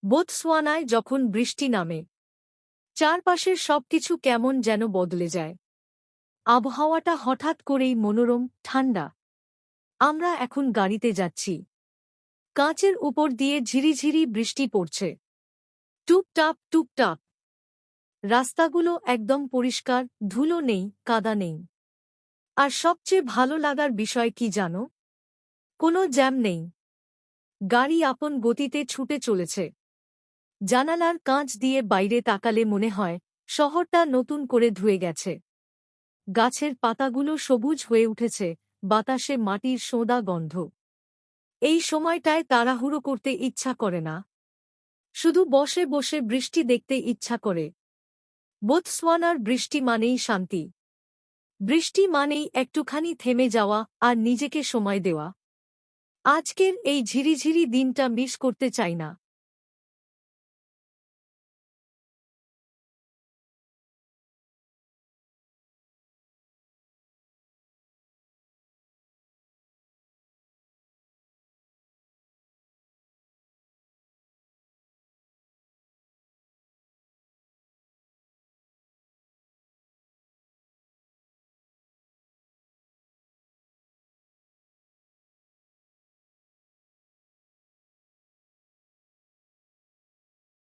বোতসোয়ানায় যখন বৃষ্টি নামে, চারপাশের সবকিছু কেমন যেন বদলে যায়। আবহাওয়াটা হঠাৎ করেই মনোরম, ঠান্ডা। আমরা এখন গাড়িতে যাচ্ছি। কাঁচের উপর দিয়ে ঝিরিঝিরি বৃষ্টি পড়ছে। টুপটাপ টুপটাপ। রাস্তাগুলো একদম পরিষ্কার, ধুলো নেই, কাদা নেই। আর সবচেয়ে ভালো লাগার বিষয় কি জানো? কোনো জ্যাম নেই। গাড়ি আপন গতিতে ছুটে চলেছে। জানালার কাঁচ দিয়ে বাইরে তাকালে মনে হয় শহরটা নতুন করে ধুয়ে গেছে। গাছের পাতাগুলো সবুজ হয়ে উঠেছে, বাতাসে মাটির সোঁদা গন্ধ। এই সময়টায় তাড়াহুড়ো করতে ইচ্ছা করে না। শুধু বসে বসে বৃষ্টি দেখতে ইচ্ছা করে। বোতসোয়ানার বৃষ্টি মানেই শান্তি। বৃষ্টি মানেই একটুখানি থেমে যাওয়া আর নিজেকে সময় দেওয়া। আজকের এই ঝিরিঝিরি দিনটা মিস করতে চাই না।